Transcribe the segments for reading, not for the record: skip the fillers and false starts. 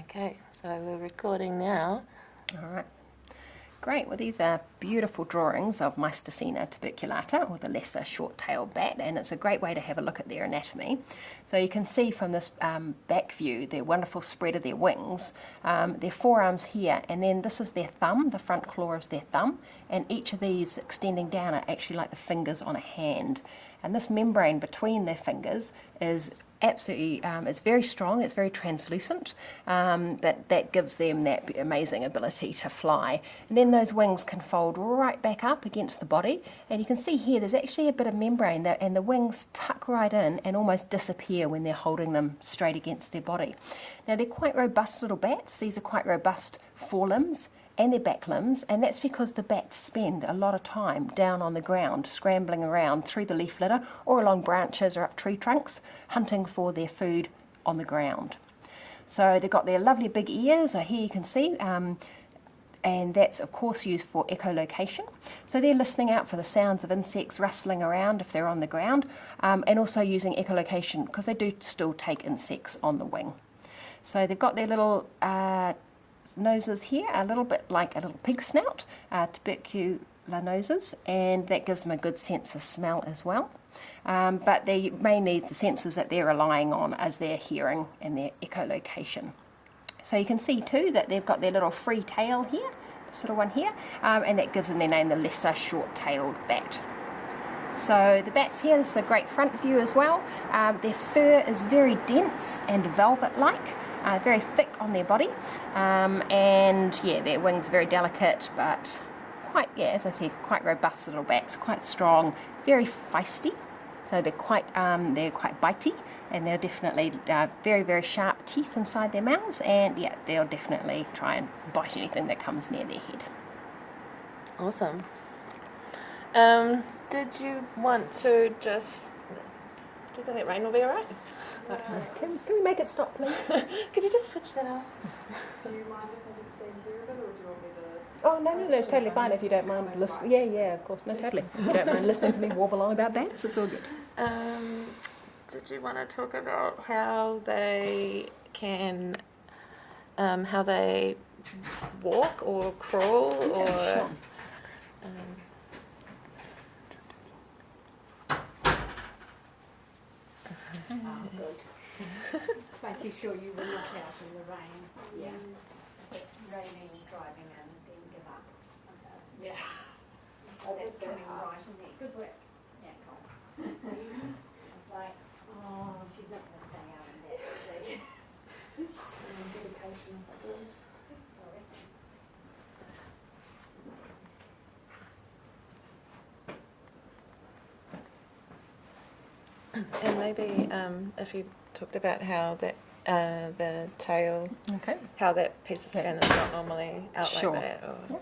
Okay, so we're recording now. All right. Great. Well, these are beautiful drawings of Mystacina tuberculata, or the lesser short-tailed bat, and it's a great way to have a look at their anatomy. So you can see from this back view their wonderful spread of their wings, their forearms here, and then this is their thumb, the front claw is their thumb, and each of these extending down are actually like the fingers on a hand. And this membrane between their fingers is absolutely, it's very strong, it's very translucent, but that gives them that amazing ability to fly. And then those wings can fold right back up against the body, and you can see here there's actually a bit of membrane there, and the wings tuck right in and almost disappear when they're holding them straight against their body. Now they're quite robust little bats. These are quite robust forelimbs and their back limbs, and that's because the bats spend a lot of time down on the ground, scrambling around through the leaf litter or along branches or up tree trunks, hunting for their food on the ground. So they've got their lovely big ears, so here you can see, and that's of course used for echolocation. So they're listening out for the sounds of insects rustling around if they're on the ground, and also using echolocation because they do still take insects on the wing. So they've got their little noses here, a little bit like a little pig snout, tuberculanosis, and that gives them a good sense of smell as well. But they may need the senses that they're relying on as their hearing and their echolocation. So you can see too that they've got their little free tail here, this little one here, and that gives them their name, the lesser short-tailed bat. So the bats here, this is a great front view as well. Their fur is very dense and velvet-like, very thick on their body, and yeah, their wings are very delicate, but quite, yeah, as I said, quite robust little bats, quite strong, very feisty. So they're quite bitey, and they're definitely very, very sharp teeth inside their mouths, and yeah, they'll definitely try and bite anything that comes near their head. Awesome. Did you want to just... Do you think that rain will be alright? Can we make it stop, please? Could you just switch that off? Do you mind if I just stand here a bit, or do you want me to... Oh, no, it's totally fine if you don't mind listening. Yeah, of course, no, totally. If you don't mind listening to me warble on about bats, it's all good. Did you want to talk about how they can, how they walk or crawl or... Sure. Good. Just making sure you were not out in the rain. Yeah. If it's raining, driving in, then give up. Okay. Yeah. So that's coming right in there. Good work. Yeah, cool. It's like, oh, she's not going to stay out in that, is she? Dedication, I suppose. And maybe if you talked about how that the tail, Okay. how that piece of skin is not normally out Sure. like that. Or...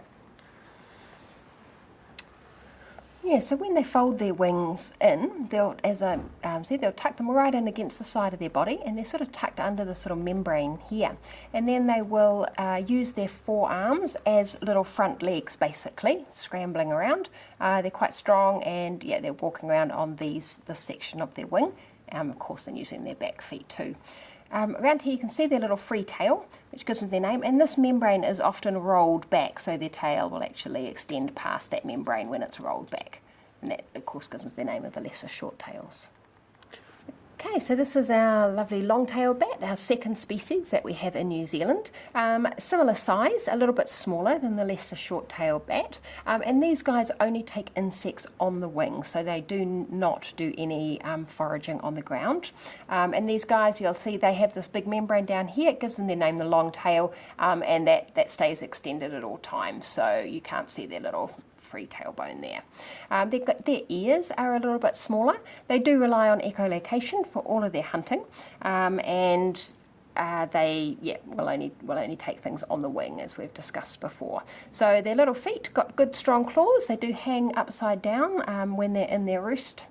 Yeah, so when they fold their wings in, they'll, as I said, they'll tuck them right in against the side of their body, and they're sort of tucked under the sort of membrane here. And then they will use their forearms as little front legs, basically, scrambling around. They're quite strong, and yeah, they're walking around on this section of their wing. Of course, and using their back feet too. Around here you can see their little free tail, which gives them their name, and this membrane is often rolled back, so their tail will actually extend past that membrane when it's rolled back, and that of course gives them their name of the lesser short tails. Okay, so this is our lovely long-tailed bat, our second species that we have in New Zealand. Similar size, a little bit smaller than the lesser short-tailed bat, and these guys only take insects on the wing, so they do not do any foraging on the ground. And these guys, you'll see they have this big membrane down here. It gives them their name, the long tail, and that stays extended at all times, so you can't see their little free tailbone there. Their ears are a little bit smaller. They do rely on echolocation for all of their hunting, and they will only take things on the wing, as we've discussed before. So their little feet got good strong claws. They do hang upside down when they're in their roost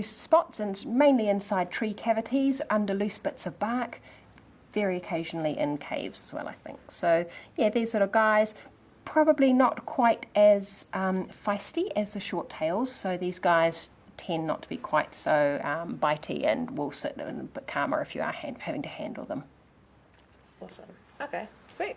spots, and mainly inside tree cavities, under loose bits of bark, very occasionally in caves as well, I think. So yeah, these sort of guys, probably not quite as feisty as the short tails, so these guys tend not to be quite so bitey, and will sit a bit calmer if you are having to handle them. Awesome. Okay, sweet.